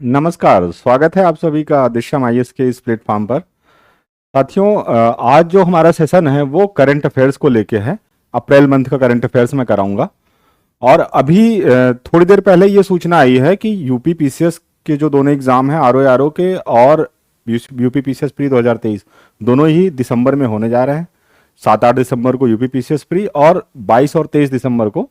नमस्कार, स्वागत है आप सभी का दिशा आईएएस के इस प्लेटफॉर्म पर। साथियों, आज जो हमारा सेशन है वो करंट अफेयर्स को लेके है। अप्रैल मंथ का करंट अफेयर्स मैं कराऊंगा। और अभी थोड़ी देर पहले ये सूचना आई है कि यूपी पीसीएस के जो दोनों एग्जाम हैं आरओ के और यूपी पीसीएस प्री 2023 दोनों ही दिसंबर में होने जा रहे हैं। 7-8 दिसंबर को यूपी पीसीएस प्री और 22 और 23 दिसंबर को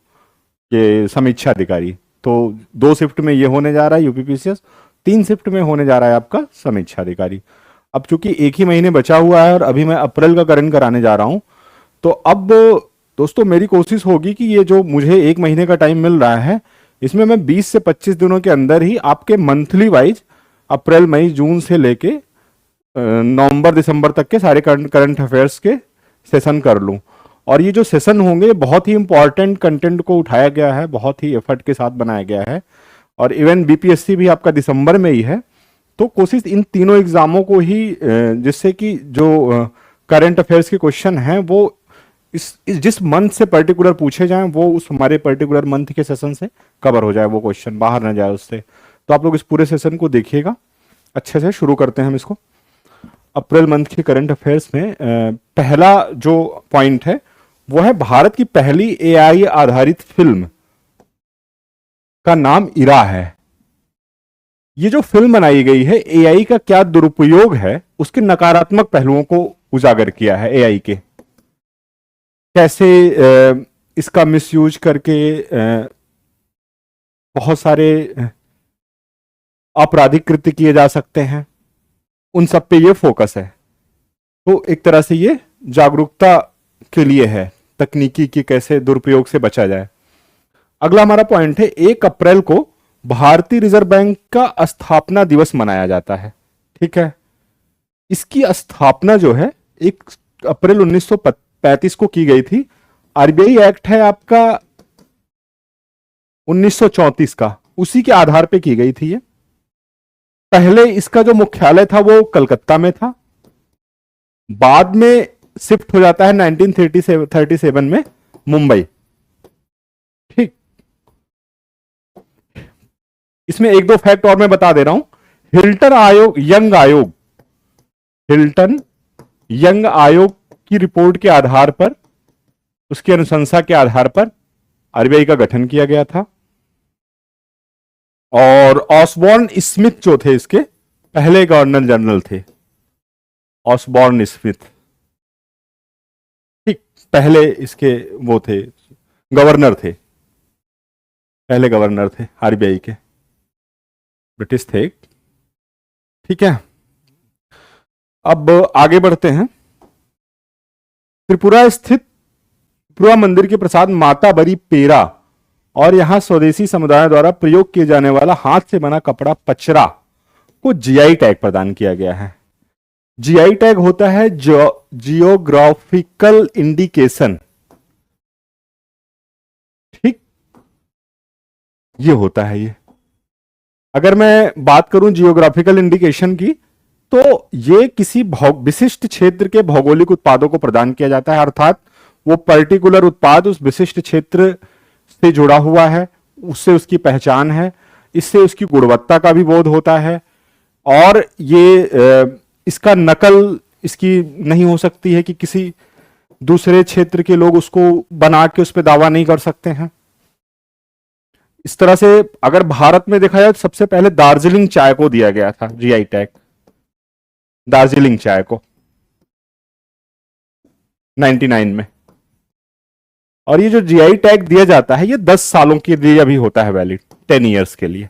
ये समीक्षा अधिकारी। तो 2 शिफ्ट में ये होने जा रहा है यूपी पीसीएस, 3 शिफ्ट में होने जा रहा है आपका समीक्षा अधिकारी। अब चूंकि एक ही महीने बचा हुआ है और अभी मैं अप्रैल का करंट कराने जा रहा हूं, तो अब दोस्तों मेरी कोशिश होगी कि ये जो मुझे एक महीने का टाइम मिल रहा है इसमें मैं 20 से 25 दिनों के अंदर ही आपके मंथली वाइज अप्रैल मई जून से लेके नवंबर दिसंबर तक के सारे करंट अफेयर्स के सेशन कर लूं। और ये जो सेशन होंगे बहुत ही इंपॉर्टेंट कंटेंट को उठाया गया है, बहुत ही एफर्ट के साथ बनाया गया है। और इवन बीपीएससी भी आपका दिसंबर में ही है, तो कोशिश इन तीनों एग्जामों को ही जिससे कि जो करंट अफेयर्स के क्वेश्चन हैं वो इस जिस मंथ से पर्टिकुलर पूछे जाएं वो उस हमारे पर्टिकुलर मंथ के सेशन से कवर हो जाए, वो क्वेश्चन बाहर ना जाए उससे। तो आप लोग इस पूरे सेशन को देखिएगा। अच्छे से शुरू करते हैं हम इसको। अप्रैल मंथ के करंट अफेयर्स में पहला जो पॉइंट है वो है भारत की पहली एआई आधारित फिल्म का नाम इरा है। ये जो फिल्म बनाई गई है एआई का क्या दुरुपयोग है उसके नकारात्मक पहलुओं को उजागर किया है। एआई के कैसे इसका मिसयूज करके बहुत सारे आपराधिक कृत्य किए जा सकते हैं, उन सब पे ये फोकस है। तो एक तरह से ये जागरूकता के लिए है, तकनीकी की कैसे दुरुपयोग से बचा जाए। अगला हमारा पॉइंट है 1 अप्रैल को भारतीय रिजर्व बैंक का स्थापना दिवस मनाया जाता है। ठीक है, इसकी स्थापना जो है 1 अप्रैल 1935 को की गई थी। आरबीआई एक्ट है आपका 1934 का, उसी के आधार पे की गई थी ये। पहले इसका जो मुख्यालय था वो कलकत्ता में था, बाद में शिफ्ट हो जाता है 1937 में मुंबई। ठीक, इसमें 1-2 फैक्ट और मैं बता दे रहा हूं। हिल्टन यंग आयोग की रिपोर्ट के आधार पर, उसकी अनुशंसा के आधार पर आरबीआई का गठन किया गया था। और ऑसबॉर्न स्मिथ जो थे इसके पहले गवर्नर जनरल थे। ऑसबॉर्न स्मिथ ठीक पहले इसके वो थे, गवर्नर थे, पहले गवर्नर थे आरबीआई के, ब्रिटिश थे। ठीक है, अब आगे बढ़ते हैं। त्रिपुरा स्थित त्रिपुरा मंदिर के प्रसाद माता बरी पेरा और यहां स्वदेशी समुदाय द्वारा प्रयोग किए जाने वाला हाथ से बना कपड़ा पचरा को जीआई टैग प्रदान किया गया है। जीआई टैग होता है जियोग्राफिकल इंडिकेशन। ठीक, ये होता है ये। अगर मैं बात करूं जियोग्राफिकल इंडिकेशन की, तो ये किसी विशिष्ट क्षेत्र के भौगोलिक उत्पादों को प्रदान किया जाता है, अर्थात वो पर्टिकुलर उत्पाद उस विशिष्ट क्षेत्र से जुड़ा हुआ है, उससे उसकी पहचान है, इससे उसकी गुणवत्ता का भी बोध होता है। और ये इसका नकल इसकी नहीं हो सकती है कि किसी दूसरे क्षेत्र के लोग उसको बना के उस पर दावा नहीं कर सकते हैं। इस तरह से अगर भारत में देखा जाए तो सबसे पहले दार्जिलिंग चाय को दिया गया था जीआई टैग, दार्जिलिंग चाय को 99 में। और ये जो जीआई टैग दिया जाता है ये 10 सालों के लिए अभी होता है वैलिड, 10 ईयर्स के लिए।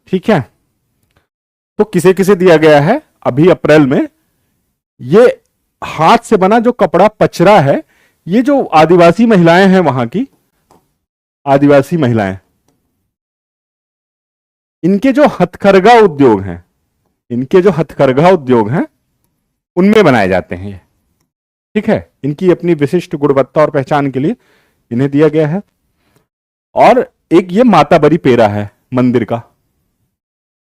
ठीक है, तो किसे किसे दिया गया है अभी अप्रैल में? ये हाथ से बना जो कपड़ा पचरा है, ये जो आदिवासी महिलाएं हैं, वहां की आदिवासी महिलाएं, इनके जो हथकरघा उद्योग हैं उनमें बनाए जाते हैं ये। ठीक है, इनकी अपनी विशिष्ट गुणवत्ता और पहचान के लिए इन्हें दिया गया है। और एक ये माता बरी पेरा है मंदिर का,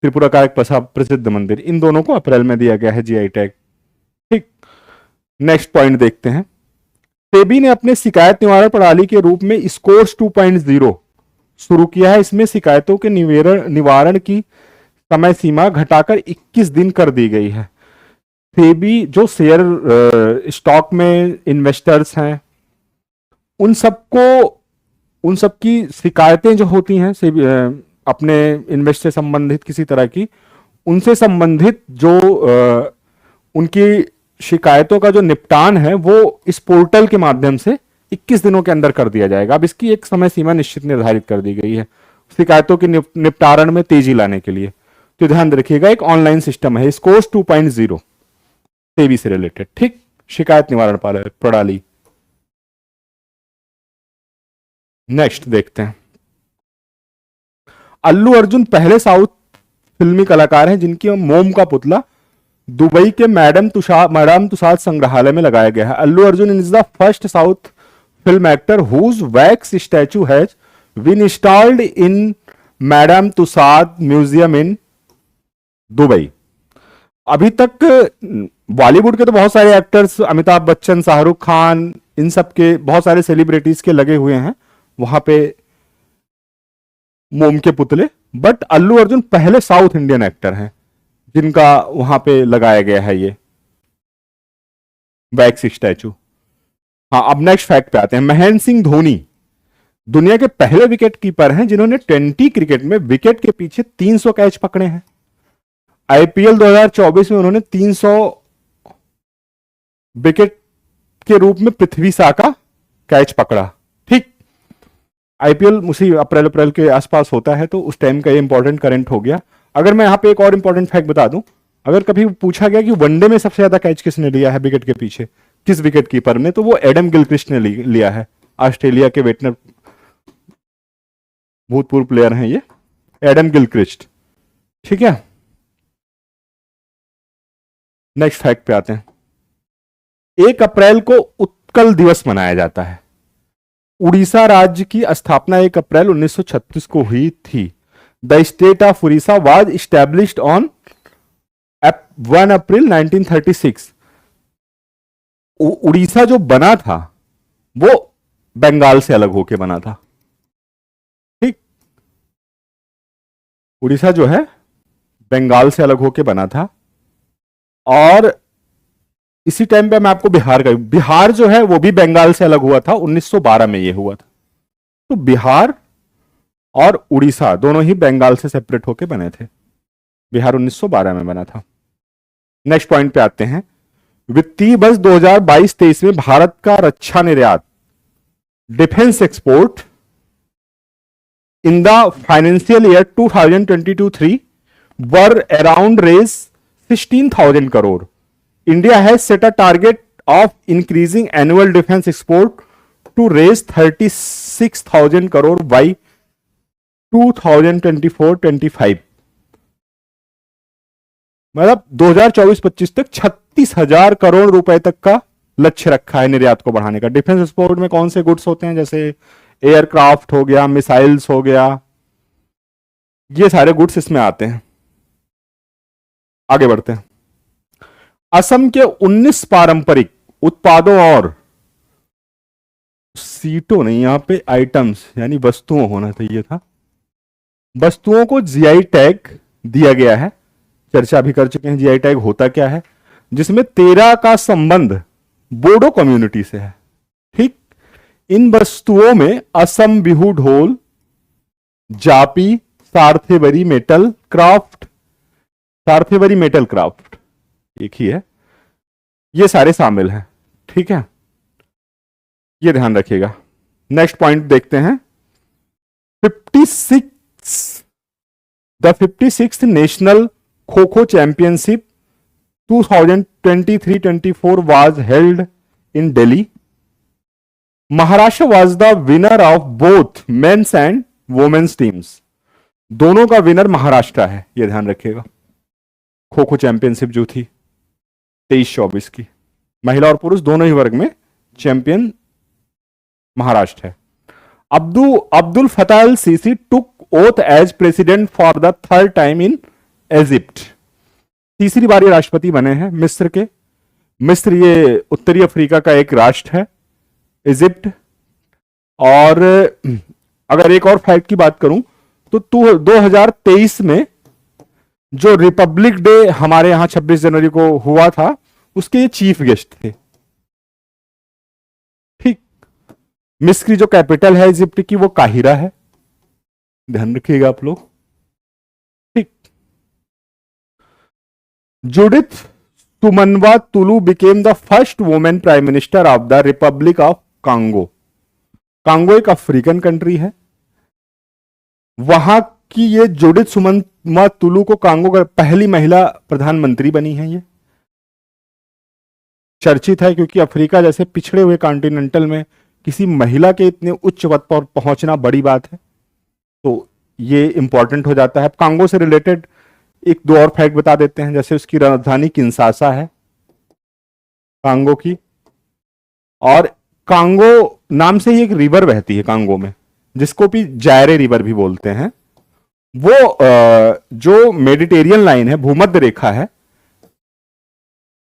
त्रिपुरा का एक प्रसिद्ध मंदिर, इन दोनों को अप्रैल में दिया गया है जीआई टैग। ठीक, नेक्स्ट पॉइंट देखते हैं। सेबी ने अपने शिकायत निवारण प्रणाली के रूप में स्कोर्स 2.0 शुरू किया है। इसमें शिकायतों के निवारण की समय सीमा घटाकर 21 दिन कर दी गई है। सेबी जो शेयर स्टॉक में इन्वेस्टर्स हैं उन सबकी शिकायतें जो होती हैं सेबी अपने इन्वेस्ट से संबंधित किसी तरह की, उनसे संबंधित जो उनकी शिकायतों का जो निपटान है वो इस पोर्टल के माध्यम से 21 दिनों के अंदर कर दिया जाएगा। अब इसकी एक समय सीमा निश्चित निर्धारित कर दी गई है शिकायतों के निपटारण में तेजी लाने के लिए। तो ध्यान रखिएगा, एक ऑनलाइन सिस्टम है स्कोर्स 2.0 सेबी से रिलेटेड, ठीक, शिकायत निवारण प्रणाली। नेक्स्ट देखते हैं, अल्लू अर्जुन पहले साउथ फिल्मी कलाकार हैं जिनकी मोम का पुतला दुबई के मैडम तुसाद संग्रहालय में लगाया गया है। Allu Arjun is the first south film actor whose wax statue has been installed in Madame Tussauds museum in Dubai. अभी तक बॉलीवुड के तो बहुत सारे एक्टर्स, अमिताभ बच्चन, शाहरुख खान, इन सब के बहुत सारे सेलिब्रिटीज के लगे हुए हैं वहां पे मोम के पुतले, बट अल्लू अर्जुन पहले साउथ इंडियन एक्टर हैं जिनका वहां पे लगाया गया है ये वैक्स स्टैचू। हाँ, अब नेक्स्ट फैक्ट पे आते हैं। महेंद्र सिंह धोनी दुनिया के पहले विकेट कीपर हैं जिन्होंने 20 क्रिकेट में विकेट के पीछे 300 कैच पकड़े हैं। आईपीएल 2024 में उन्होंने 300 विकेट के रूप में पृथ्वी शा का कैच पकड़ा, ठीक। आईपीएल उसी अप्रैल के आसपास होता है तो उस टाइम का ये इंपॉर्टेंट करंट हो गया। अगर मैं यहां पे एक और इंपॉर्टेंट फैक्ट बता दूं, अगर कभी पूछा गया कि वनडे में सबसे ज्यादा कैच किसने लिया है विकेट के पीछे, किस विकेट कीपर ने, तो वो एडम गिलक्रिस्ट ने लिया है। ऑस्ट्रेलिया के वेटनर भूतपूर्व प्लेयर हैं ये एडम गिलक्रिस्ट, ठीक है। नेक्स्ट फैक्ट पे आते हैं। 1 अप्रैल को उत्कल दिवस मनाया जाता है। उड़ीसा राज्य की स्थापना 1 अप्रैल 1936 को हुई थी। The state of Orissa was established on 1 अप्रैल 1936। उड़ीसा जो बना था वो बंगाल से अलग होके बना था, ठीक। उड़ीसा जो है बंगाल से अलग होके बना था। और इसी टाइम पे मैं आपको बिहार जो है वो भी बंगाल से अलग हुआ था, 1912 में ये हुआ था। तो बिहार और उड़ीसा दोनों ही बंगाल से सेपरेट होके बने थे। बिहार 1912 में बना था। नेक्स्ट पॉइंट पे आते हैं। वित्तीय वर्ष 2022-23 में भारत का रक्षा निर्यात defence export in the financial year 2022-23 were around Rs 16,000 crore. India has set a target of increasing annual defense export to raise 36,000 crore by 2024-25। मतलब 2024-25 तक 36,000 करोड़ रुपए तक का लक्ष्य रखा है निर्यात को बढ़ाने का। डिफेंस एक्सपोर्ट में कौन से गुड्स होते हैं, जैसे एयरक्राफ्ट हो गया, मिसाइल्स हो गया, ये सारे गुड्स इसमें आते हैं। आगे बढ़ते हैं। असम के 19 पारंपरिक उत्पादों और सीटों नहीं, यहां पे आइटम्स यानी वस्तुओं होना चाहिए था, वस्तुओं को जीआई टैग दिया गया है। चर्चा भी कर चुके हैं जीआई टैग होता क्या है, जिसमें 13 का संबंध बोडो कम्युनिटी से है, ठीक। इन वस्तुओं में असम बिहू ढोल, जापी, सार्थेवरी मेटल क्राफ्ट, सार्थेवरी मेटल क्राफ्ट एक ही है, ये सारे शामिल हैं, ठीक है, ये ध्यान रखिएगा। नेक्स्ट पॉइंट देखते हैं। 56th national kho kho championship 2023-24 was held in Delhi. Maharashtra was the winner of both men's and women's teams. दोनों का विनर महाराष्ट्र है, यह ध्यान रखिएगा। खो खो चैंपियनशिप जो थी 23-24 की, महिला और पुरुष दोनों ही वर्ग में चैंपियन महाराष्ट्र है। Abdel Fattah al Sisi took oath as president for the 3rd time in Egypt. तीसरी बार ये राष्ट्रपति बने हैं मिस्र के। मिस्र ये उत्तरी अफ्रीका का एक राष्ट्र है, इजिप्ट। और अगर एक और फैक्ट की बात करूं तो 2023 में जो रिपब्लिक डे हमारे यहां 26 जनवरी को हुआ था, उसके ये चीफ गेस्ट थे। ठीक। मिस्र की जो कैपिटल है इजिप्ट की, वो काहिरा है, ध्यान रखिएगा आप लोग। ठीक। Judith Suminwa Tuluka became the first women prime minister of the republic of Congo. Congo एक अफ्रीकन कंट्री है, वहां की ये जुडिथ सुमनवा तुलू को कांगो का पहली महिला प्रधानमंत्री बनी है। ये चर्चित है क्योंकि अफ्रीका जैसे पिछड़े हुए कॉन्टिनेंटल में किसी महिला के इतने उच्च पद पर पहुंचना बड़ी बात है, तो ये इंपॉर्टेंट हो जाता है। कांगो से रिलेटेड एक दो और फैक्ट बता देते हैं, जैसे उसकी राजधानी किंशासा है कांगो की, और कांगो नाम से ही एक रिवर बहती है कांगो में, जिसको भी जायरे रिवर भी बोलते हैं। वो जो मेडिटेरियन लाइन है, भूमध्य रेखा है,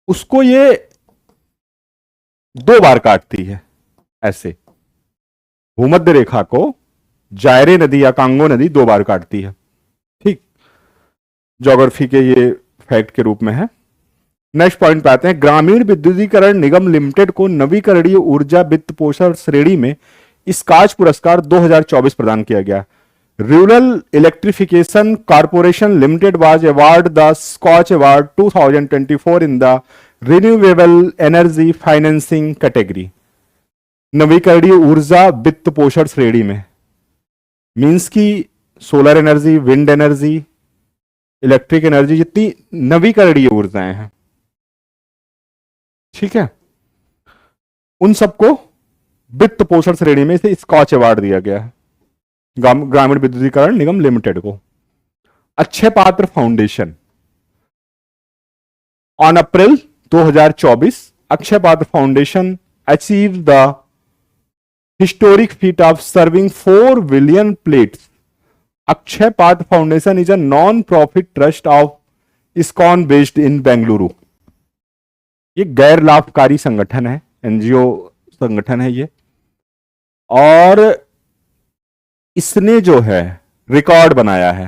उसको ये 2 बार काटती है। ऐसे भूमध्य रेखा को जायरे नदी या कांगो नदी 2 बार काटती है। ठीक, ज्योग्राफी के ये फैक्ट के रूप में है। नेक्स्ट पॉइंट पे आते हैं। ग्रामीण विद्युतीकरण निगम लिमिटेड को नवीकरणीय ऊर्जा वित्त पोषण श्रेणी में स्कॉच पुरस्कार 2024 प्रदान किया गया। Rural electrification corporation limited was award the Skoch award 2024 in the renewable energy financing category. नवीकरणीय ऊर्जा वित्त पोषण श्रेणी में मींस की solar energy, wind energy, electric energy, जितनी नवीकरणीय ऊर्जाएं हैं, ठीक है, उन सबको वित्त पोषण श्रेणी में से स्कॉच अवार्ड दिया गया है ग्रामीण विद्युतीकरण निगम लिमिटेड को। अच्छे पात्र foundation on April 2024 Akshaya Patra foundation achieve the historic feat of serving 4 billion plates. Akshaya Patra foundation is a non profit trust of ISKCON based in Bengaluru. ये गैर लाभकारी संगठन है, एनजीओ संगठन है ये, और इसने जो है रिकॉर्ड बनाया है।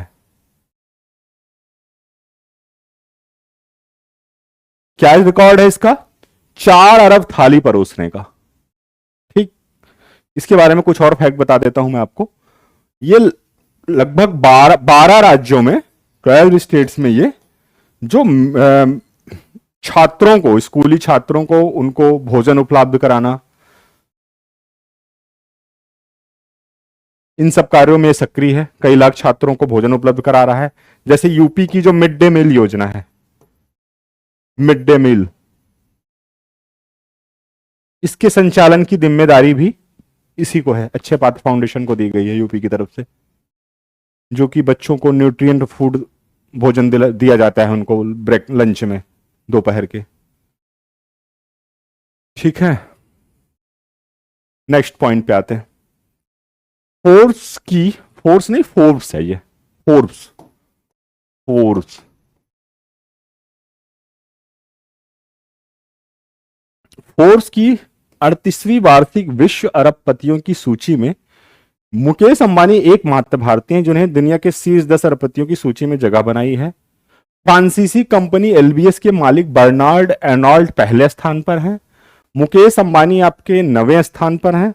क्या रिकॉर्ड है इसका? 4 अरब थाली परोसने का। ठीक, इसके बारे में कुछ और फैक्ट बता देता हूं मैं आपको। ये लगभग 12 राज्यों में, 12 स्टेट्स में, ये जो छात्रों को, स्कूली छात्रों को, उनको भोजन उपलब्ध कराना, इन सब कार्यों में सक्रिय है। कई लाख छात्रों को भोजन उपलब्ध करा रहा है। जैसे यूपी की जो मिड डे मील योजना है, मिड डे मील, इसके संचालन की जिम्मेदारी भी इसी को है, अच्छे पात्र फाउंडेशन को दी गई है यूपी की तरफ से, जो कि बच्चों को न्यूट्रिएंट फूड भोजन दिया जाता है उनको ब्रेक लंच में दोपहर के। ठीक है, नेक्स्ट पॉइंट पे आते हैं। फोर्स नहीं, फोर्ब्स है ये, फोर्ब्स की 38वीं वार्षिक विश्व अरबपतियों की सूची में मुकेश अंबानी एकमात्र भारतीय हैं जिन्हें दुनिया के शीर्ष 10 अरबपतियों की सूची में जगह बनाई है। फ्रांसीसी कंपनी एलबीएस के मालिक बर्नार्ड एर्नॉल्ट पहले स्थान पर हैं। मुकेश अंबानी आपके 9वें स्थान पर हैं।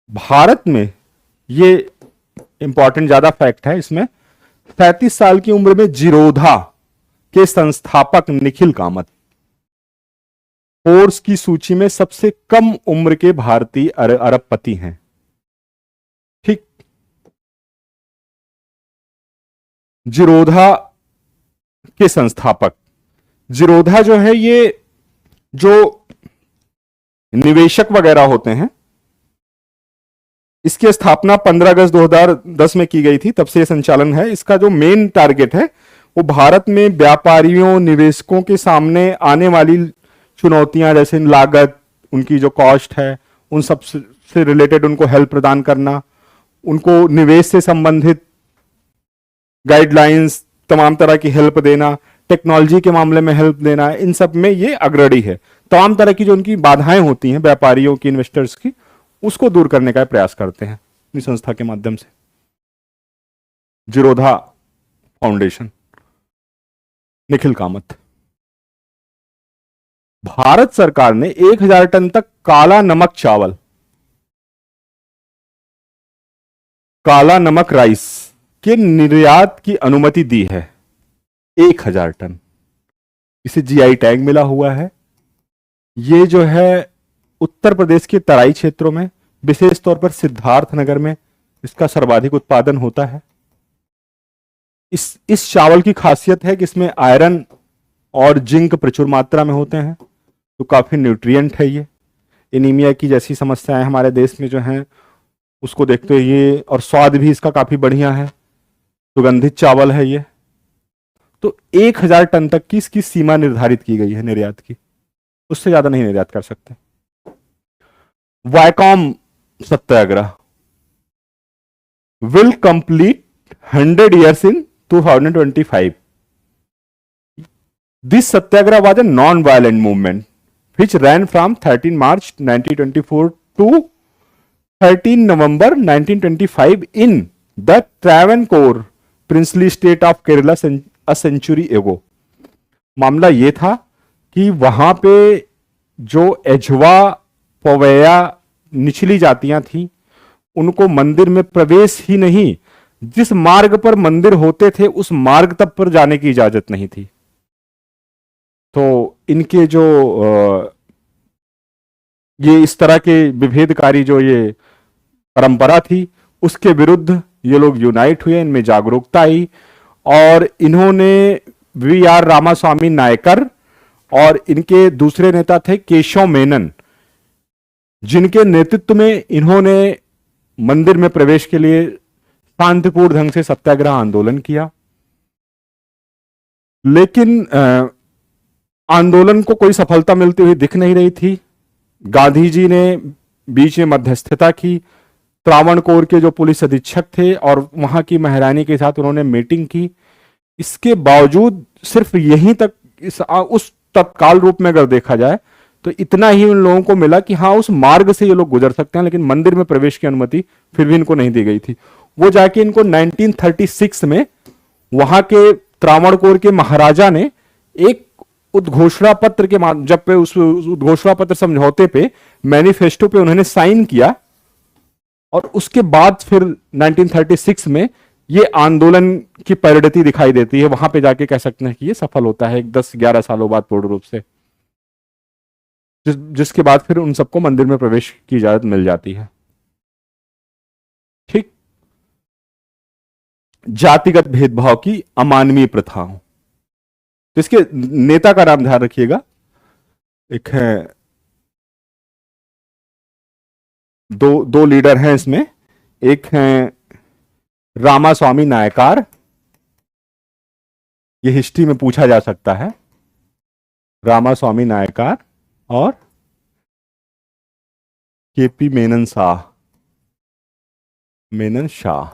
भारत में, ये इंपॉर्टेंट ज्यादा फैक्ट है इसमें, 37 साल की उम्र में जीरोधा के संस्थापक निखिल कामत फोर्ब्स की सूची में सबसे कम उम्र के भारतीय अरबपति हैं। ठीक, जीरोधा के संस्थापक। जीरोधा जो है, ये जो निवेशक वगैरह होते हैं, इसकी स्थापना 15 अगस्त 2010 में की गई थी, तब से संचालन है। इसका जो मेन टारगेट है वो भारत में व्यापारियों, निवेशकों के सामने आने वाली चुनौतियां, जैसे लागत, उनकी जो कॉस्ट है, उन सब से रिलेटेड उनको हेल्प प्रदान करना, उनको निवेश से संबंधित गाइडलाइंस, तमाम तरह की हेल्प देना, टेक्नोलॉजी के मामले में हेल्प देना, इन सब में ये अग्रणी है। तमाम तरह की जो उनकी बाधाएं होती हैं व्यापारियों की, इन्वेस्टर्स की, उसको दूर करने का प्रयास करते हैं अपनी संस्था के माध्यम से, जीरोधा फाउंडेशन। निखिल कामत। भारत सरकार ने 1000 टन तक काला नमक चावल, काला नमक राइस के निर्यात की अनुमति दी है। 1000 टन, इसे जीआई टैग मिला हुआ है। ये जो है उत्तर प्रदेश के तराई क्षेत्रों में, विशेष तौर पर सिद्धार्थनगर में इसका सर्वाधिक उत्पादन होता है। इस चावल की खासियत है कि इसमें आयरन और जिंक प्रचुर मात्रा में होते हैं, तो काफी न्यूट्रिएंट है ये। एनीमिया की जैसी समस्याएं हमारे देश में जो हैं उसको देखते हुए ये, और स्वाद भी इसका काफी बढ़िया है, सुगंधित चावल है ये। तो 1000 टन तक की इसकी सीमा निर्धारित की गई है निर्यात की, उससे ज्यादा नहीं निर्यात कर सकते। Viacom Satyagraha will complete 100 years in 2025. This satyagraha was a non-violent movement which ran from 13 March 1924 to 13 November 1925 in the Travancore princely state of Kerala a century ago. मामला ये था कि वहां पे जो एझवा पवैया निचली जातियां थी उनको मंदिर में प्रवेश ही नहीं, जिस मार्ग पर मंदिर होते थे उस मार्ग तक पर जाने की इजाजत नहीं थी। तो इनके जो ये इस तरह के विभेदकारी जो ये परंपरा थी उसके विरुद्ध ये लोग यूनाइट हुए, इनमें जागरूकता आई और इन्होंने वी आर रामास्वामी नायकर और इनके दूसरे नेता थे केशव मेनन, जिनके नेतृत्व में इन्होंने मंदिर में प्रवेश के लिए शांतिपूर्ण ढंग से सत्याग्रह आंदोलन किया। लेकिन आंदोलन को कोई सफलता मिलती हुई दिख नहीं रही थी। गांधी जी ने बीच में मध्यस्थता की, त्रावणकोर के जो पुलिस अधीक्षक थे और वहां की महारानी के साथ उन्होंने मीटिंग की। इसके बावजूद सिर्फ यहीं तक उस तत्काल रूप में अगर देखा जाए तो इतना ही उन लोगों को मिला कि हाँ उस मार्ग से ये लोग गुजर सकते हैं, लेकिन मंदिर में प्रवेश की अनुमति फिर भी इनको नहीं दी गई थी। वो जाके इनको 1936 में वहां के त्रावणकोर के महाराजा ने एक उद्घोषणा पत्र के जब पे उस उद्घोषणा पत्र समझौते पे मैनिफेस्टो पे उन्होंने साइन किया और उसके बाद फिर 1936 में ये आंदोलन की परिणति दिखाई देती है। वहां पे जाके कह सकते हैं कि ये सफल होता है 10-11 सालों बाद पूर्ण रूप से, जिसके बाद फिर उन सबको मंदिर में प्रवेश की इजाजत मिल जाती है। ठीक। जातिगत भेदभाव की अमानवीय प्रथाओं, तो इसके नेता का नाम ध्यान रखिएगा। एक है दो लीडर हैं इसमें, एक हैं रामास्वामी नायकार, ये हिस्ट्री में पूछा जा सकता है, रामास्वामी नायकार, और केपी मेनन शाह,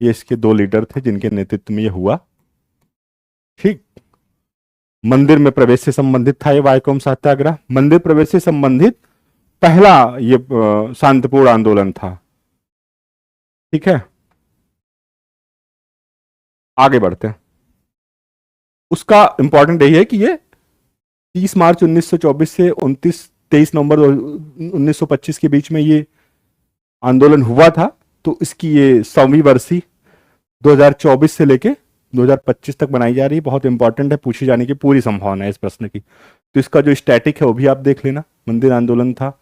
ये इसके दो लीडर थे जिनके नेतृत्व में ये हुआ। ठीक। मंदिर में प्रवेश से संबंधित था ये वायकोम सत्याग्रह। मंदिर प्रवेश से संबंधित पहला ये शांतिपूर्ण आंदोलन था। ठीक है, आगे बढ़ते हैं। उसका इंपॉर्टेंट यही है कि ये 30 मार्च 1924 से 23 नवंबर 1925 के बीच में ये आंदोलन हुआ था। तो इसकी ये 100वीं वर्षी 2024 से लेके 2025 तक बनाई जा रही है। बहुत इंपॉर्टेंट है, पूछी जाने की पूरी संभावना है इस प्रश्न की। तो इसका जो स्टैटिक है वो भी आप देख लेना। मंदिर आंदोलन था,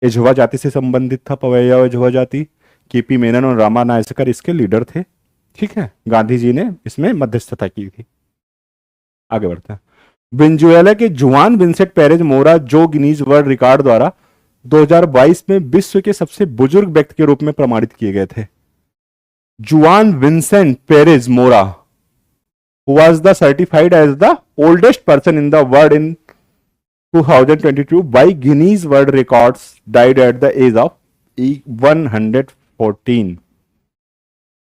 एझवा जाति से संबंधित था, पवैया एझवा जाति, केपी मेनन और रामा नायकर इसके लीडर थे। ठीक है, गांधी जी ने इसमें मध्यस्थता की थी। आगे बढ़ते हैं। वेनेजुएला के जुआन विंसेंट पेरेज मोरा जो गिनीज वर्ल्ड रिकॉर्ड द्वारा 2022 में विश्व के सबसे बुजुर्ग व्यक्ति के रूप में प्रमाणित किए गए थे। जुआन विंसेंट पेरेज मोरा was the certified as the oldest person in the world in 2022 by Guinness World Records, died at the age of 114।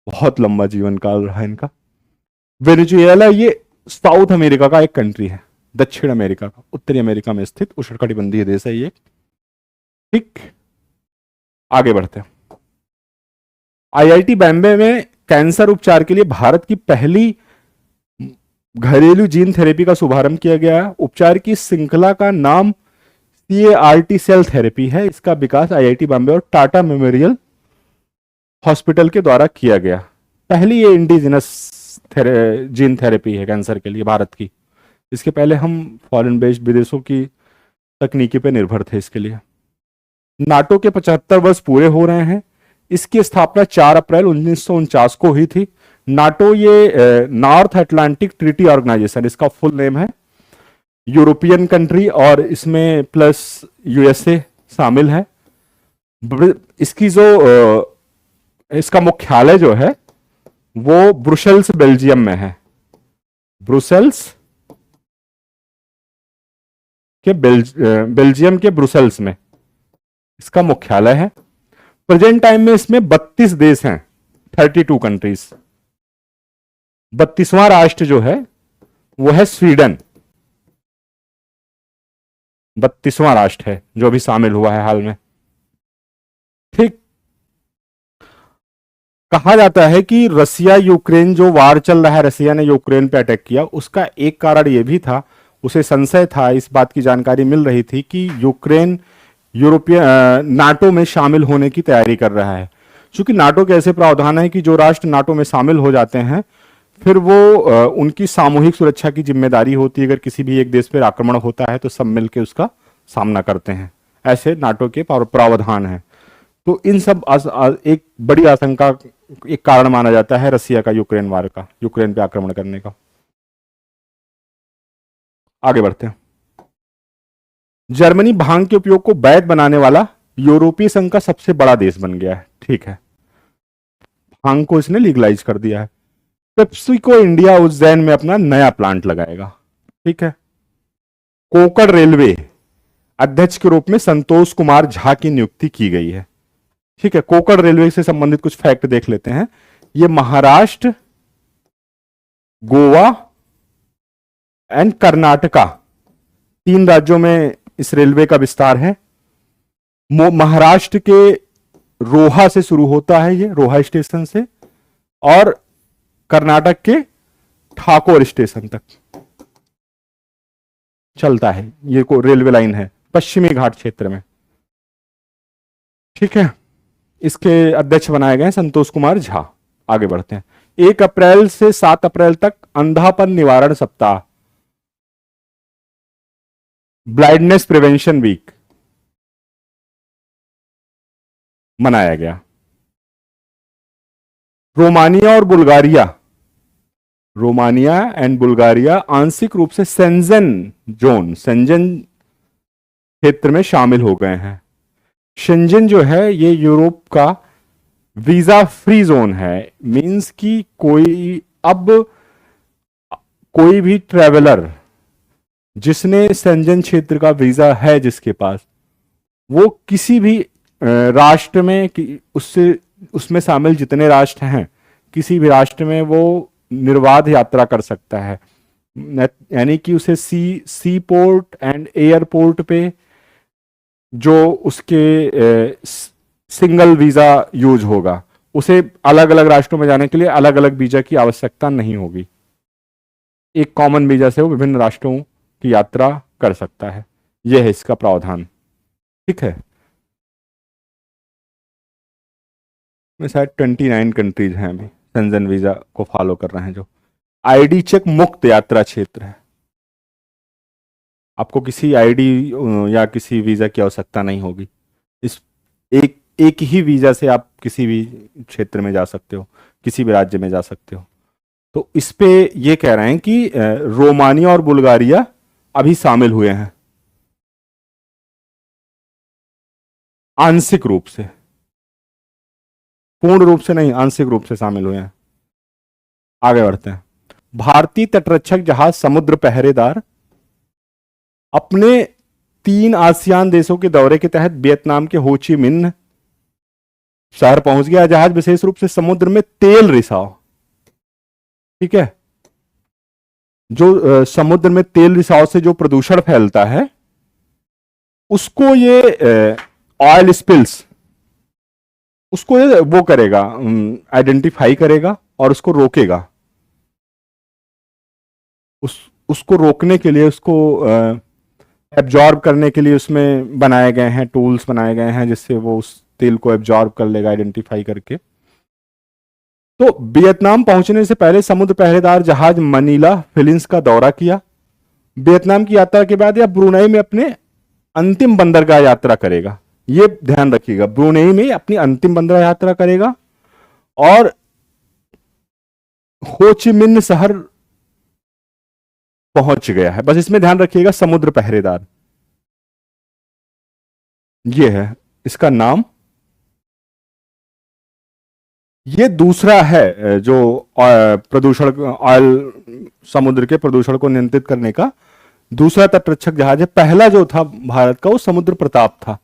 बहुत लंबा जीवन काल रहा इनका। वेनेजुएला ये साउथ अमेरिका का एक कंट्री है, दक्षिण अमेरिका का, उत्तरी अमेरिका में स्थित उष्णकटिबंधीय देश है ये। ठीक, आगे बढ़ते हैं। आईआईटी बॉम्बे में कैंसर उपचार के लिए भारत की पहली घरेलू जीन थेरेपी का शुभारंभ किया गया है। उपचार की श्रृंखला का नाम CAR-T सेल थेरेपी है। इसका विकास IIT बॉम्बे और टाटा मेमोरियल हॉस्पिटल के द्वारा किया गया। पहली ये इंडिजिनस जीन थेरेपी है कैंसर के लिए भारत की। इसके पहले हम फॉरेन बेस्ड विदेशों की तकनीकी पे निर्भर थे इसके लिए। नाटो के 75 वर्ष पूरे हो रहे हैं। इसकी स्थापना 4 अप्रैल 1949 को हुई थी। नाटो ये नॉर्थ अटलांटिक ट्रीटी ऑर्गेनाइजेशन इसका फुल नेम है। यूरोपियन कंट्री और इसमें प्लस USA शामिल है। इसकी जो इसका मुख्यालय जो है वो ब्रुसेल्स बेल्जियम में है। ब्रुसेल्स के बेल्जियम के ब्रुसेल्स में इसका मुख्यालय है। प्रेजेंट टाइम में इसमें 32 देश हैं, 32 कंट्रीज। 32वां राष्ट्र जो है वो है स्वीडन। 32वां राष्ट्र है जो भी शामिल हुआ है हाल में। ठीक, कहा जाता है कि रसिया यूक्रेन जो वार चल रहा है, रसिया ने यूक्रेन पे अटैक किया, उसका एक कारण यह भी था, उसे संशय था, इस बात की जानकारी मिल रही थी कि यूक्रेन यूरोपियन नाटो में शामिल होने की तैयारी कर रहा है। क्योंकि नाटो के ऐसे प्रावधान है कि जो राष्ट्र नाटो में शामिल हो जाते हैं फिर वो उनकी सामूहिक सुरक्षा की जिम्मेदारी होती है। अगर किसी भी एक देश पर आक्रमण होता है तो सब मिलकर उसका सामना करते हैं। ऐसे नाटो के प्रावधान हैं। तो इन सब एक बड़ी आशंका, एक कारण माना जाता है रसिया का यूक्रेन वार का, यूक्रेन पे आक्रमण करने का। आगे बढ़ते हैं। जर्मनी भांग के उपयोग को वैध बनाने वाला यूरोपीय संघ का सबसे बड़ा देश बन गया है। ठीक है, भांग को इसने लीगलाइज कर दिया है। पेप्सिको इंडिया उज्जैन में अपना नया प्लांट लगाएगा। ठीक है। कोकण रेलवे अध्यक्ष के रूप में संतोष कुमार झा की नियुक्ति की गई है। ठीक है, कोकण रेलवे से संबंधित कुछ फैक्ट देख लेते हैं। ये महाराष्ट्र, गोवा एंड कर्नाटका 3 राज्यों में इस रेलवे का विस्तार है। महाराष्ट्र के रोहा से शुरू होता है, ये रोहा स्टेशन से, और कर्नाटक के ठाकुर स्टेशन तक चलता है। ये को रेलवे लाइन है पश्चिमी घाट क्षेत्र में। ठीक है, इसके अध्यक्ष बनाए गए संतोष कुमार झा। आगे बढ़ते हैं। 1 अप्रैल से 7 अप्रैल तक अंधापन निवारण सप्ताह, ब्लाइंडनेस प्रिवेंशन वीक मनाया गया। रोमानिया और बुल्गारिया, रोमानिया एंड बुल्गारिया आंशिक रूप से सेंजन जोन, सेंजन क्षेत्र में शामिल हो गए हैं। शेंजन जो है ये यूरोप का वीजा फ्री जोन है। मींस कि कोई भी ट्रेवलर जिसने शेंजन क्षेत्र का वीजा है जिसके पास, वो किसी भी राष्ट्र में उसमें शामिल जितने राष्ट्र हैं किसी भी राष्ट्र में वो निर्बाध यात्रा कर सकता है। यानी कि उसे सी पोर्ट एंड एयरपोर्ट पे जो उसके सिंगल वीजा यूज होगा, उसे अलग अलग राष्ट्रों में जाने के लिए अलग अलग वीजा की आवश्यकता नहीं होगी। एक कॉमन वीजा से वो विभिन्न राष्ट्रों की यात्रा कर सकता है। यह है इसका प्रावधान। ठीक है, में शायद 29 कंट्रीज हैं अभी शेंजन वीजा को फॉलो कर रहे हैं, जो आईडी चेक मुक्त यात्रा क्षेत्र है। आपको किसी आईडी या किसी वीजा की आवश्यकता नहीं होगी। इस एक ही वीजा से आप किसी भी क्षेत्र में जा सकते हो, किसी भी राज्य में जा सकते हो। तो इस पे ये कह रहे हैं कि रोमानिया और बुल्गारिया अभी शामिल हुए हैं आंशिक रूप से, पूर्ण रूप से नहीं, आंशिक रूप से शामिल हुए हैं। आगे बढ़ते हैं। भारतीय तटरक्षक जहाज समुद्र पहरेदार अपने 3 आसियान देशों के दौरे के तहत वियतनाम के हो ची मिन्ह शहर पहुंच गया। जहाज विशेष रूप से समुद्र में तेल रिसाव, ठीक है, जो समुद्र में तेल रिसाव से जो प्रदूषण फैलता है उसको ये ऑयल स्पिल्स, उसको ये वो करेगा, आइडेंटिफाई करेगा और उसको रोकेगा। उसको रोकने के लिए, उसको एब्जॉर्ब करने के लिए उसमें बनाए गए हैं, टूल्स बनाए गए हैं जिससे वो उस तेल को एब्जॉर्ब कर लेगा आइडेंटिफाई करके। तो वियतनाम पहुंचने से पहले समुद्र पहरेदार जहाज मनीला फिलीपींस का दौरा किया। वियतनाम की यात्रा के बाद यह ब्रुनेई में अपने अंतिम बंदरगाह यात्रा करेगा। ये ध्यान रखिएगा, ब्रुनेई में अपनी अंतिम बंदरगाह यात्रा करेगा और हो ची मिन्ह शहर पहुंच गया है। बस इसमें ध्यान रखिएगा, समुद्र पहरेदार ये है इसका नाम। ये दूसरा है जो प्रदूषण, ऑयल, समुद्र के प्रदूषण को नियंत्रित करने का दूसरा तटरक्षक जहाज है। पहला जो था भारत का वो समुद्र प्रताप था।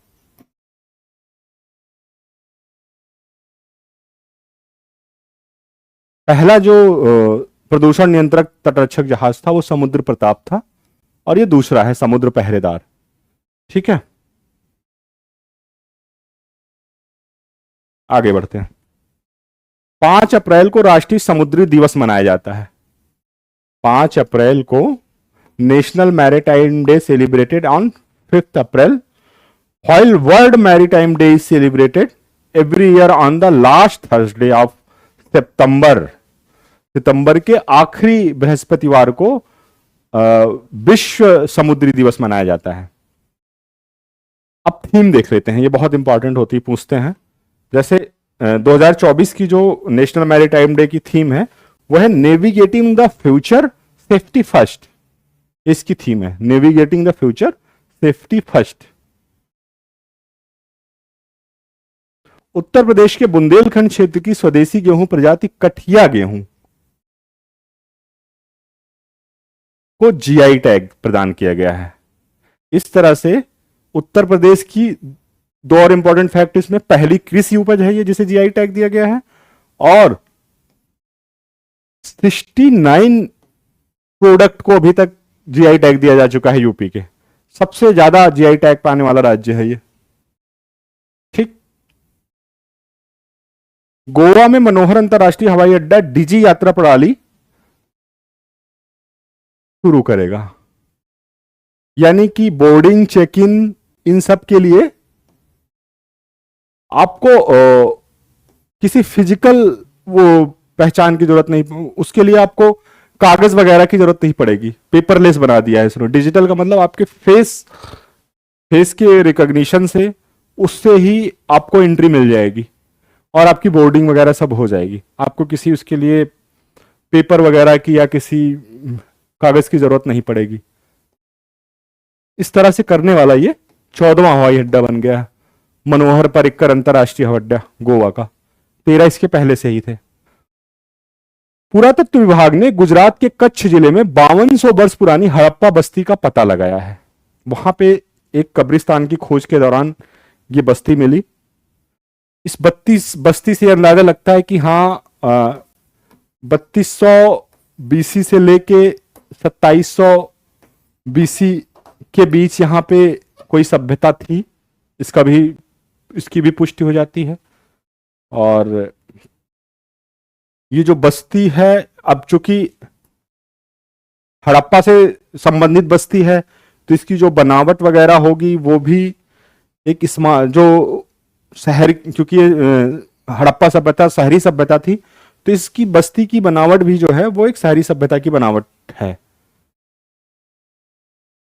पहला जो प्रदूषण नियंत्रक तटरक्षक जहाज था वो समुद्र प्रताप था और ये दूसरा है समुद्र पहरेदार। ठीक है, आगे बढ़ते हैं। 5 अप्रैल को राष्ट्रीय समुद्री दिवस मनाया जाता है। 5 अप्रैल को national maritime day celebrated on 5th April, while world maritime day is celebrated every year on the last Thursday of September. सितंबर के आखिरी बृहस्पतिवार को विश्व समुद्री दिवस मनाया जाता है। अब थीम देख लेते हैं, ये बहुत इंपॉर्टेंट होती है, पूछते हैं। जैसे 2024 की जो नेशनल मैरीटाइम डे की थीम है वो है navigating the future safety first. इसकी थीम है navigating the future safety first. Uttar Pradesh के बुंदेलखंड क्षेत्र की स्वदेशी गेहूं प्रजाति कठिया गेहूं को जीआई टैग प्रदान किया गया है। इस तरह से उत्तर प्रदेश की दो और इंपॉर्टेंट फैक्ट इसमें, पहली कृषि उपज है ये जिसे जीआई टैग दिया गया है, और 69 प्रोडक्ट को अभी तक जीआई टैग दिया जा चुका है यूपी के। सबसे ज्यादा जीआई टैग पाने वाला राज्य है ये। ठीक, गोवा में मनोहर अंतरराष्ट्रीय हवाई अड्डा डिजी यात्रा प्रणाली शुरू करेगा, यानी कि बोर्डिंग, चेक इन, इन सब के लिए आपको किसी फिजिकल वो पहचान की जरूरत नहीं, उसके लिए आपको कागज वगैरह की जरूरत नहीं पड़ेगी। पेपरलेस बना दिया है इसने। डिजिटल का मतलब आपके फेस के रिकॉग्निशन से, उससे ही आपको एंट्री मिल जाएगी और आपकी बोर्डिंग वगैरह सब हो जाएगी। आपको किसी उसके लिए पेपर वगैरह की या किसी कागज की जरूरत नहीं पड़ेगी। इस तरह से करने वाला ये 14वां हवाई अड्डा बन गया, मनोहर पर्रिकर अंतरराष्ट्रीय हवाई अड्डा गोवा का। 13 इसके पहले से ही थे। पुरातत्व विभाग ने गुजरात के कच्छ जिले में 5200 वर्ष पुरानी हड़प्पा बस्ती का पता लगाया है। वहां पे एक कब्रिस्तान की खोज के दौरान ये बस्ती मिली। इस बस्ती से अंदाजा लगता है कि हाँ 3200 बीसी से लेके 2700 बीसी के बीच यहां पे कोई सभ्यता थी। इसकी भी पुष्टि हो जाती है। और ये जो बस्ती है, अब चूंकि हड़प्पा से संबंधित बस्ती है तो इसकी जो बनावट वगैरह होगी वो भी एक जो शहर, क्योंकि हड़प्पा सभ्यता शहरी सभ्यता थी तो इसकी बस्ती की बनावट भी जो है वो एक शहरी सभ्यता की बनावट है।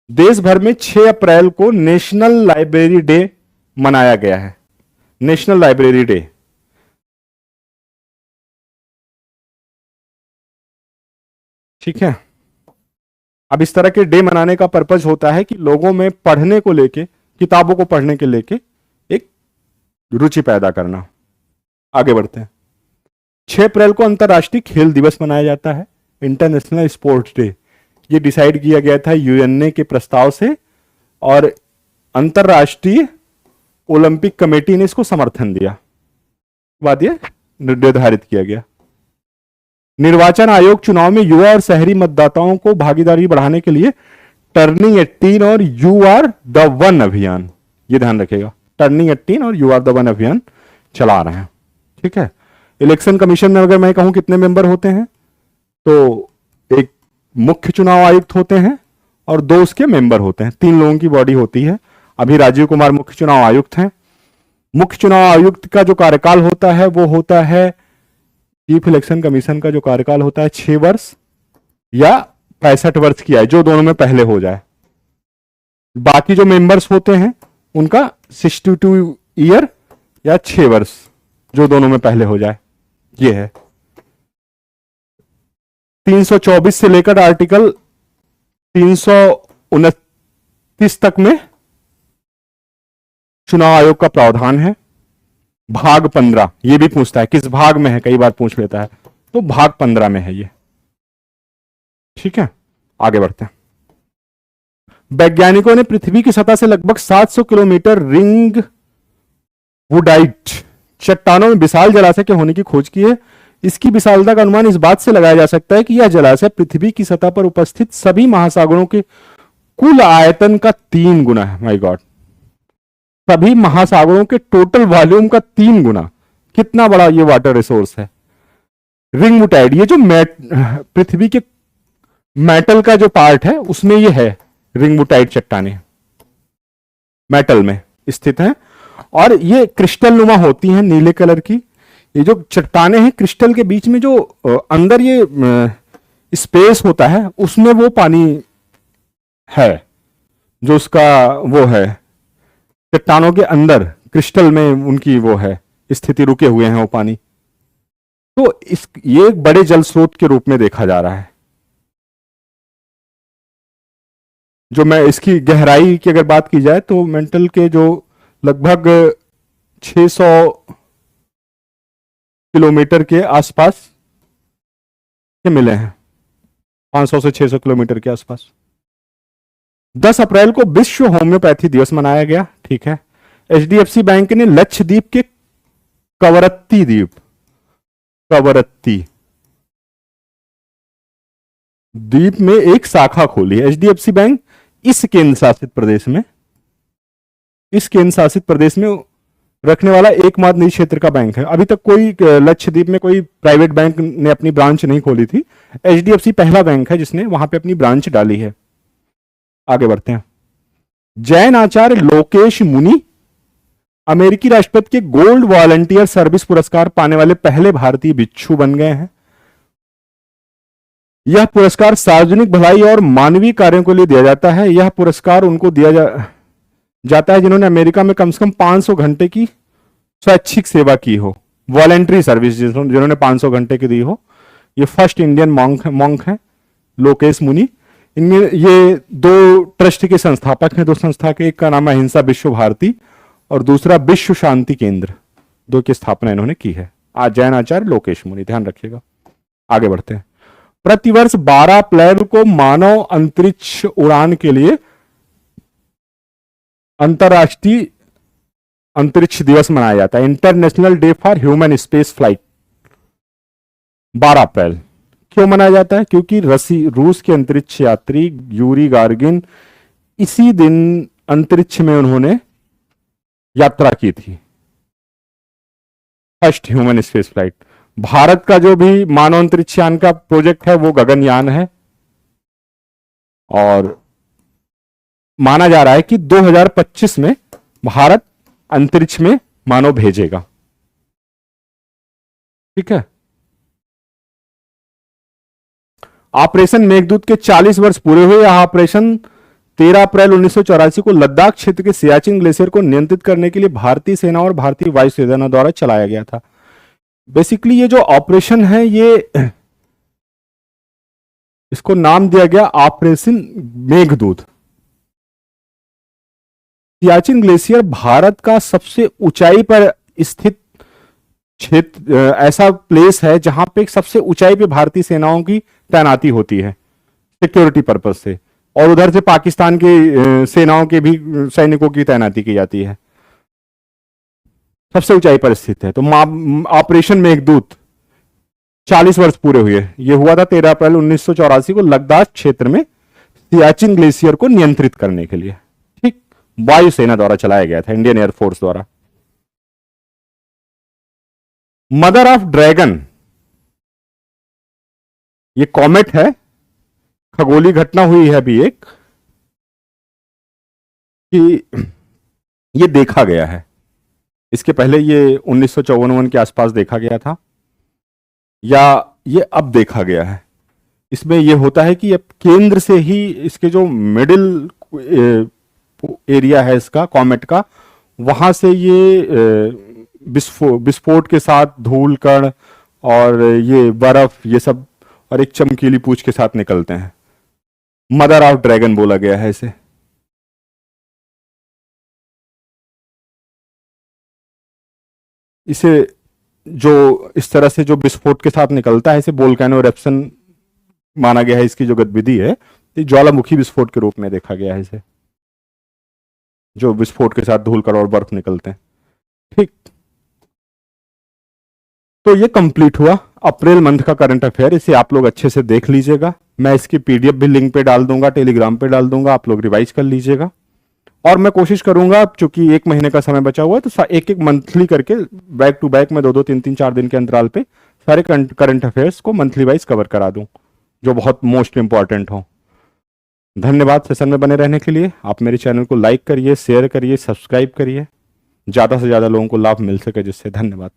देश भर में 6 अप्रैल को नेशनल लाइब्रेरी डे मनाया गया है। नेशनल लाइब्रेरी डे, ठीक है। अब इस तरह के डे मनाने का पर्पज होता है कि लोगों में पढ़ने को लेके, किताबों को पढ़ने के लेके एक रुचि पैदा करना। आगे बढ़ते हैं। 6 अप्रैल को अंतरराष्ट्रीय खेल दिवस मनाया जाता है, इंटरनेशनल स्पोर्ट्स डे। ये डिसाइड किया गया था यूएनए के प्रस्ताव से और अंतरराष्ट्रीय ओलंपिक कमेटी ने इसको समर्थन दिया, बाद ये निर्धारित किया गया। निर्वाचन आयोग चुनाव में युवा और शहरी मतदाताओं को भागीदारी बढ़ाने के लिए टर्निंग 18 और यू आर द वन अभियान, ये ध्यान रखेगा, टर्निंग 18 और यू आर द वन अभियान चला रहे हैं। ठीक है। इलेक्शन कमीशन में अगर मैं कहूं कितने मेंबर होते हैं तो एक मुख्य चुनाव आयुक्त होते हैं और 2 उसके मेंबर होते हैं। 3 लोगों की बॉडी होती है। अभी राजीव कुमार मुख्य चुनाव आयुक्त हैं। मुख्य चुनाव आयुक्त का जो कार्यकाल होता है वो होता है, चीफ इलेक्शन कमीशन का जो कार्यकाल होता है 6 वर्ष या 65 वर्ष की आयु, जो दोनों में पहले हो जाए। बाकी जो मेंबर्स होते हैं उनका 62 ईयर या 6 वर्ष, जो दोनों में पहले हो जाए। ये है 324 से लेकर आर्टिकल 329 तक में चुनाव आयोग का प्रावधान है। भाग 15 ये भी पूछता है किस भाग में है, कई बार पूछ लेता है, तो भाग 15 में है ये। ठीक है, आगे बढ़ते हैं। वैज्ञानिकों ने पृथ्वी की सतह से लगभग 700 किलोमीटर रिंग वुडाइट चट्टानों में विशाल जलाशय के होने की खोज की है। इसकी विशालता का अनुमान इस बात से लगाया जा सकता है कि यह जलाशय पृथ्वी की सतह पर उपस्थित सभी महासागरों के कुल आयतन का 3 गुना है। माय गॉड, सभी महासागरों के टोटल वॉल्यूम का 3 गुना। कितना बड़ा ये वाटर रिसोर्स है। रिंग वुडाइट, ये जो पृथ्वी के मेटल का जो पार्ट है उसमें ये है। रिंग वुडाइट चट्टानें मेटल में स्थित हैं और ये क्रिस्टल नुमा होती हैं, नीले कलर की। ये जो चट्टानें हैं क्रिस्टल के बीच में जो अंदर ये स्पेस होता है उसमें वो पानी है, जो उसका वो है चट्टानों के अंदर क्रिस्टल में उनकी वो है स्थिति, रुके हुए हैं वो पानी। तो ये एक बड़े जल स्रोत के रूप में देखा जा रहा है। जो मैं इसकी गहराई की अगर बात की जाए तो मेंटल के जो लगभग 600 किलोमीटर के आसपास के मिले हैं, 500 से 600 किलोमीटर के आसपास। 10 अप्रैल को विश्व होम्योपैथी दिवस मनाया गया। ठीक है, एचडीएफसी बैंक ने लक्षद्वीप के कवरत्ती द्वीप में एक शाखा खोली है। एचडीएफसी बैंक इस केंद्र शासित प्रदेश में रखने वाला एकमात्र निजी क्षेत्र का बैंक है। अभी तक कोई लक्षद्वीप में कोई प्राइवेट बैंक ने अपनी ब्रांच नहीं खोली थी। एचडीएफसी पहला बैंक है जिसने वहां पे अपनी ब्रांच डाली है। आगे बढ़ते हैं। जैन आचार्य लोकेश मुनि अमेरिकी राष्ट्रपति के गोल्ड वॉलंटियर सर्विस पुरस्कार पाने वाले पहले भारतीय भिक्षु बन गए हैं। यह पुरस्कार सार्वजनिक भलाई और मानवीय कार्यों के लिए दिया जाता है। यह पुरस्कार उनको दिया जाता है जिन्होंने अमेरिका में कम से कम 500 घंटे की स्वैच्छिक सेवा की हो, वॉलंटरी सर्विस जिन्होंने 500 घंटे की दी हो। ये फर्स्ट इंडियन मॉन्क है लोकेश मुनि। इनमें ये 2 ट्रस्ट के संस्थापक हैं, 2 संस्था के। एक का नाम है अहिंसा विश्व भारती और दूसरा विश्व शांति केंद्र, 2 की स्थापना इन्होंने की है। आज जैन आचार्य लोकेश मुनि, ध्यान रखिएगा। आगे बढ़ते हैं। प्रतिवर्ष 12 अप्रैल को मानव अंतरिक्ष उड़ान के लिए अंतर्राष्ट्रीय अंतरिक्ष दिवस मनाया जाता है। International day for human space flight 12 अप्रैल क्यों मनाया जाता है? क्योंकि रूस के अंतरिक्ष यात्री यूरी गार्गिन इसी दिन अंतरिक्ष में उन्होंने यात्रा की थी, first human space flight. Bharat का जो भी मानव अंतरिक्ष यान का प्रोजेक्ट है वो गगनयान है और माना जा रहा है कि 2025 में भारत अंतरिक्ष में मानव भेजेगा। ठीक है। ऑपरेशन मेघदूत के 40 वर्ष पूरे हुए। यह ऑपरेशन 13 अप्रैल 1984 को लद्दाख क्षेत्र के सियाचिन ग्लेशियर को नियंत्रित करने के लिए भारतीय सेना और भारतीय वायुसेना द्वारा चलाया गया था। बेसिकली ये जो ऑपरेशन है ये इसको नाम दिया गया ऑपरेशन मेघदूत। सियाचिन ग्लेशियर भारत का सबसे ऊंचाई पर स्थित क्षेत्र, ऐसा प्लेस है जहां पे सबसे ऊंचाई पे भारतीय सेनाओं की तैनाती होती है सिक्योरिटी पर्पस से, और उधर से पाकिस्तान की सेनाओं के भी सैनिकों की तैनाती की जाती है। सबसे ऊंचाई पर स्थित है। तो ऑपरेशन मेघदूत 40 वर्ष पूरे हुए। यह हुआ था 13 अप्रैल 1984 को लद्दाख क्षेत्र में सियाचिन ग्लेशियर को नियंत्रित करने के लिए। ठीक, वायुसेना द्वारा चलाया गया था, इंडियन एयरफोर्स द्वारा। मदर ऑफ ड्रैगन, ये कॉमेट है खगोलीय घटना हुई है अभी एक, कि ये देखा गया है। इसके पहले ये 1954 के आसपास देखा गया था, या ये अब देखा गया है। इसमें ये होता है कि अब केंद्र से ही इसके जो मिडिल एरिया है इसका कॉमेट का, वहां से ये विस्फोट के साथ धूल कण और ये बर्फ ये सब और एक चमकीली पूंछ के साथ निकलते हैं। मदर ऑफ ड्रैगन बोला गया है इसे। इसे जो इस तरह से जो विस्फोट के साथ निकलता है, इसे वोल्केनो इरप्शन माना गया है। इसकी जो गतिविधि है, ये ज्वालामुखी विस्फोट के रूप में देखा गया है इसे, जो विस्फोट के साथ धूलकण और बर्फ निकलते हैं। ठीक, तो ये कंप्लीट हुआ अप्रैल मंथ का करंट अफेयर। इसे आप लोग अच्छे से देख लीजिएगा। मैं इसकी पीडीएफ भी लिंक पे डाल दूंगा, टेलीग्राम पे डाल दूंगा, आप लोग रिवाइज कर लीजिएगा। और मैं कोशिश करूंगा, चूंकि एक महीने का समय बचा हुआ है, तो एक एक मंथली करके बैक टू बैक में 2-2 3-3 4 दिन के अंतराल पे सारे करंट अफेयर्स को मंथली वाइज कवर करा दूं, जो बहुत मोस्ट इंपॉर्टेंट हो। धन्यवाद सेशन में बने रहने के लिए। आप मेरे चैनल को लाइक करिए, शेयर करिए, सब्सक्राइब करिए, ज़्यादा से ज़्यादा लोगों को लाभ मिल सके जिससे। धन्यवाद।